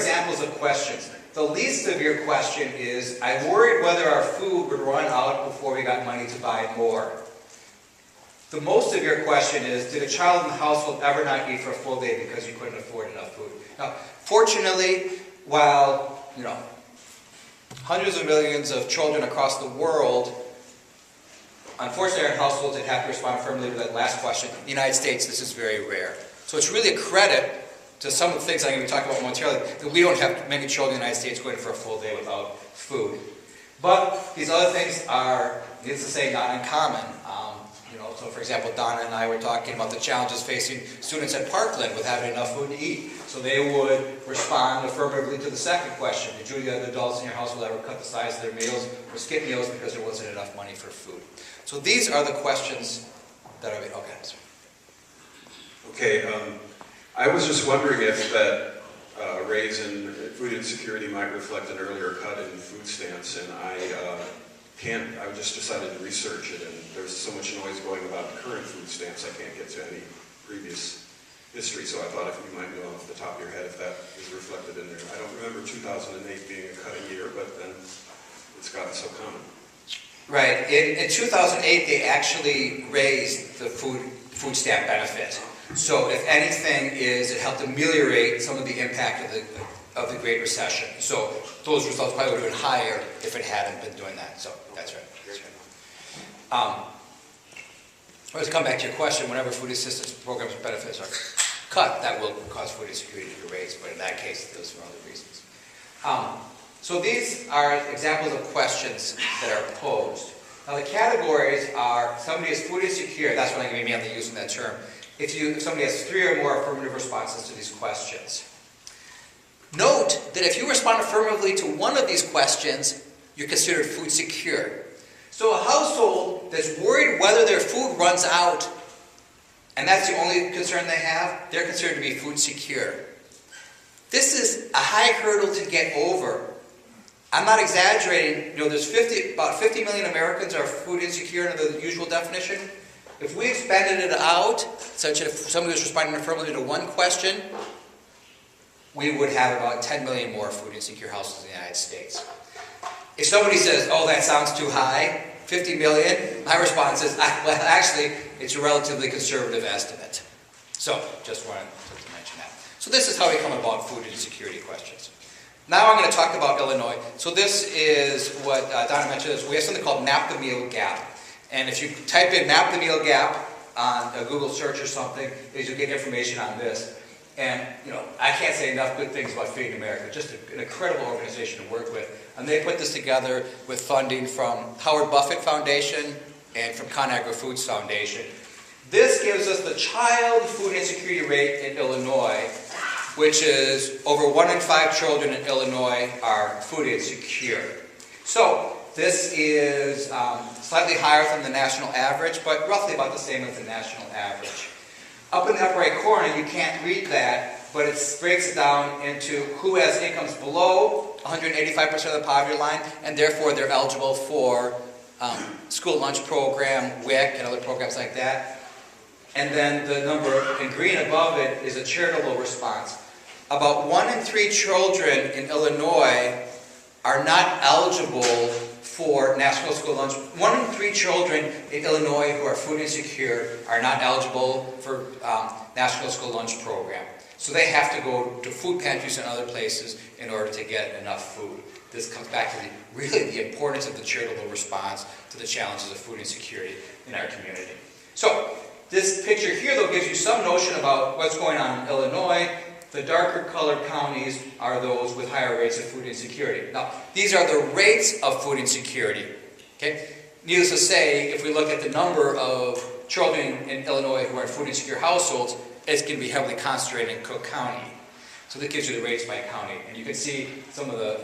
examples of questions. The least severe question is, I worried whether our food would run out before we got money to buy more. The most severe question is, did a child in the household ever not eat for a full day because you couldn't afford enough food? Now, fortunately, while, hundreds of millions of children across the world, unfortunately, are in households that have to respond affirmatively to that last question, in the United States, this is very rare. So it's really a credit to some of the things I'm going to be talking about momentarily, that we don't have many children in the United States going for a full day without food. But these other things are, needless to say, not uncommon. So for example, Donna and I were talking about the challenges facing students at Parkland with having enough food to eat. So they would respond affirmatively to the second question. Did you or the other adults in your household ever cut the size of their meals or skip meals because there wasn't enough money for food? So these are the questions that are, I was just wondering if that raise in food insecurity might reflect an earlier cut in food stamps, and I just decided to research it, and there's so much noise going about the current food stamps, I can't get to any previous history, so I thought if you might know off the top of your head if that is reflected in there. I don't remember 2008 being a cutting year, but then it's gotten so common. Right. In 2008, they actually raised the food stamp benefit. So if anything, it helped ameliorate some of the impact of the Great Recession. So those results probably would have been higher if it hadn't been doing that. So that's right. Let's come back to your question. Whenever food assistance programs and benefits are cut, that will cause food insecurity to be raised. But in that case, those are other reasons. So these are examples of questions that are posed. Now the categories are, somebody is food insecure. That's what I'm going to be mainly using that term. If somebody has 3 or more affirmative responses to these questions. Note that if you respond affirmatively to one of these questions, you're considered food secure. So a household that's worried whether their food runs out, and that's the only concern they have, they're considered to be food secure. This is a high hurdle to get over. I'm not exaggerating. There's about 50 million Americans are food insecure under the usual definition. If we expanded it out, such that if somebody was responding affirmatively to one question, we would have about 10 million more food insecure households in the United States. If somebody says, oh, that sounds too high, 50 million, my response is, well, actually, it's a relatively conservative estimate. So, just wanted to mention that. So this is how we come about food insecurity questions. Now I'm going to talk about Illinois. So this is what Donna mentioned. We have something called Map the Meal Gap. And if you type in Map the Meal Gap on a Google search or something, you'll get information on this. And, I can't say enough good things about Feeding America. Just an incredible organization to work with. And they put this together with funding from Howard Buffett Foundation and from ConAgra Foods Foundation. This gives us the child food insecurity rate in Illinois, which is over 1 in 5 children in Illinois are food insecure. So this is slightly higher than the national average, but roughly about the same as the national average. Up in the upper right corner, you can't read that, but it breaks it down into who has incomes below 185% of the poverty line, and therefore they're eligible for school lunch program, WIC, and other programs like that. And then the number in green above it is a charitable response. About 1 in 3 children in Illinois are not eligible for national school lunch. 1 in 3 children in Illinois who are food insecure are not eligible for national school lunch program. So they have to go to food pantries and other places in order to get enough food. This comes back to the importance of the charitable response to the challenges of food insecurity in our community. So this picture here, though, gives you some notion about what's going on in Illinois. The darker colored counties are those with higher rates of food insecurity. Now, these are the rates of food insecurity. Okay? Needless to say, if we look at the number of children in Illinois who are in food insecure households, it's going to be heavily concentrated in Cook County. So this gives you the rates by county. And you can see some of the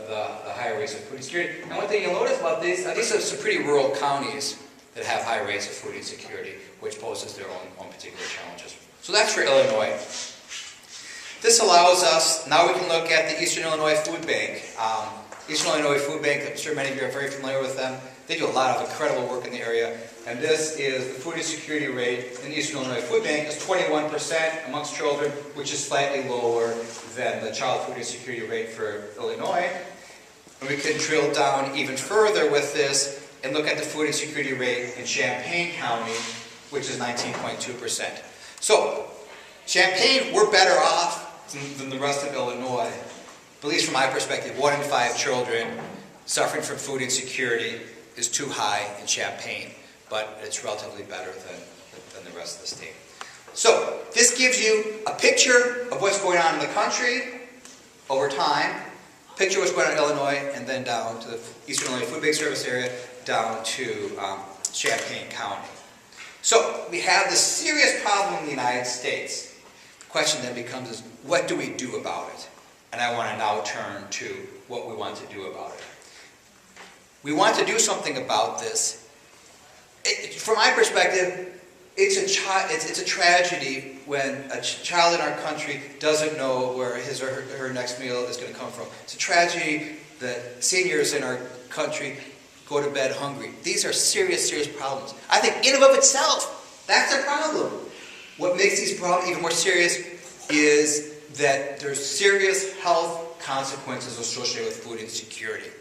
higher rates of food insecurity. And one thing you'll notice about these are some pretty rural counties that have high rates of food insecurity, which poses their own particular challenges. So that's for Illinois. This allows us, now we can look at the Eastern Illinois Food Bank. Eastern Illinois Food Bank, I'm sure many of you are very familiar with them. They do a lot of incredible work in the area. And this is the food insecurity rate in the Eastern Illinois Food Bank is 21% amongst children, which is slightly lower than the child food insecurity rate for Illinois. And we can drill down even further with this and look at the food insecurity rate in Champaign County, which is 19.2%. So, Champaign, we're better off than the rest of Illinois. At least from my perspective, 1 in 5 children suffering from food insecurity is too high in Champaign, but it's relatively better than the rest of the state. So, this gives you a picture of what's going on in the country over time, picture what's going on in Illinois, and then down to the Eastern Illinois Food Bank Service area, down to Champaign County. So, we have this serious problem in the United States. The question then becomes is, what do we do about it? And I want to now turn to what we want to do about it. We want to do something about this. From my perspective, it's a tragedy when a child in our country doesn't know where his or her next meal is going to come from. It's a tragedy that seniors in our country go to bed hungry. These are serious, serious problems. I think in and of itself, that's a problem. What makes these problems even more serious is that there's serious health consequences associated with food insecurity.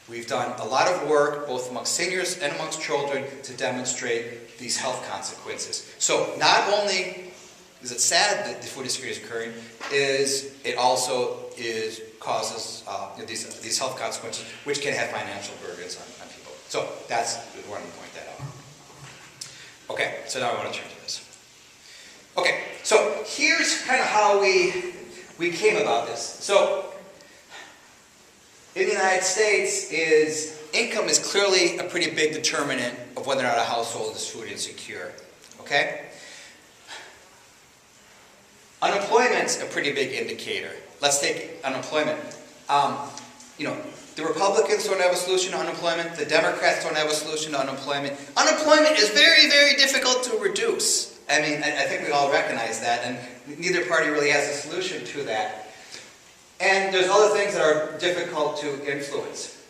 We've done a lot of work, both amongst seniors and amongst children, to demonstrate these health consequences. So not only is it sad that the food insecurity is occurring, it also causes these health consequences, which can have financial burdens on people. So I wanted to point that out. Okay, so now I want to turn to this. Okay, so here's kind of how we came about this. So in the United States, income is clearly a pretty big determinant of whether or not a household is food insecure. Okay? Unemployment's a pretty big indicator. Let's take unemployment. The Republicans don't have a solution to unemployment. The Democrats don't have a solution to unemployment. Unemployment is very, very difficult to reduce. I mean, I think we all recognize that, and neither party really has a solution to that. And there's other things that are difficult to influence.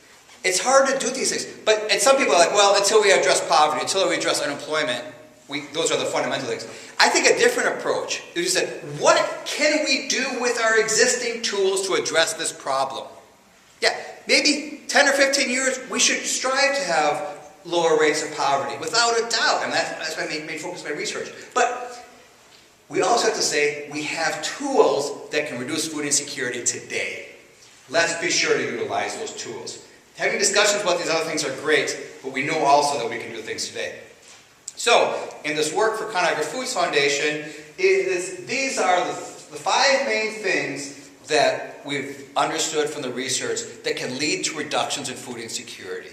It's hard to do these things. And some people are like, well, until we address poverty, until we address unemployment, those are the fundamental things. I think a different approach is to say, what can we do with our existing tools to address this problem? Yeah, maybe 10 or 15 years, we should strive to have lower rates of poverty, without a doubt. And that's my main focus of my research. But we also have to say we have tools that can reduce food insecurity today. Let's be sure to utilize those tools. Having discussions about these other things are great, but we know also that we can do things today. So, in this work for Conagra Foods Foundation, these are the 5 main things that we've understood from the research that can lead to reductions in food insecurity.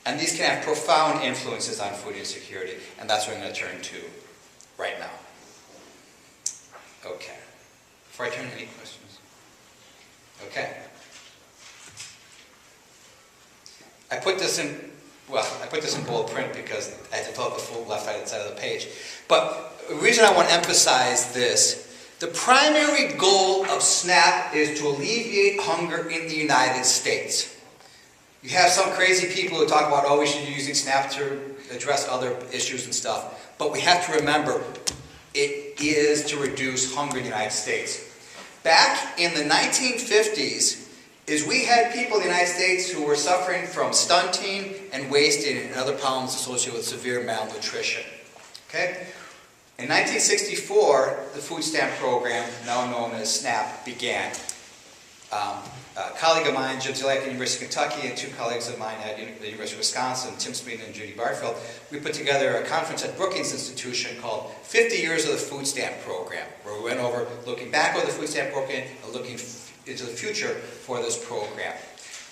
And these can have profound influences on food insecurity, and that's what I'm going to turn to right now. Okay. Before I turn to any questions. Okay. I put this in bold print because I had to fill out the full left-handed side of the page. But the reason I want to emphasize this, the primary goal of SNAP is to alleviate hunger in the United States. You have some crazy people who talk about, we should be using SNAP to address other issues and stuff. But we have to remember, it is to reduce hunger in the United States. Back in the 1950s, we had people in the United States who were suffering from stunting and wasting and other problems associated with severe malnutrition. Okay? In 1964, the food stamp program, now known as SNAP, began. A colleague of mine, Jim Zilak at the University of Kentucky, and 2 colleagues of mine at the University of Wisconsin, Tim Smeaton and Judy Barfield, we put together a conference at Brookings Institution called 50 Years of the Food Stamp Program, where we went over looking back over the food stamp program and looking into the future for this program.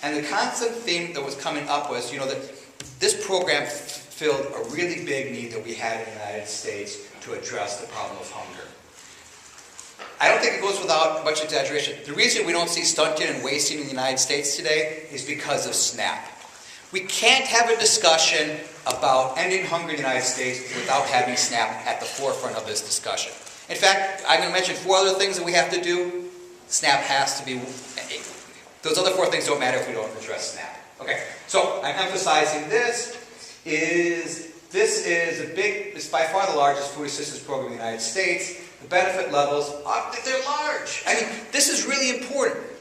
And the constant theme that was coming up was, that this program filled a really big need that we had in the United States to address the problem of hunger. I don't think it goes without much exaggeration. The reason we don't see stunting and wasting in the United States today is because of SNAP. We can't have a discussion about ending hunger in the United States without having SNAP at the forefront of this discussion. In fact, I'm going to mention 4 other things that we have to do. SNAP has to be... Those other 4 things don't matter if we don't address SNAP. Okay, so I'm emphasizing this is it's by far the largest food assistance program in the United States. The benefit levels, they're large. I mean, this is really important.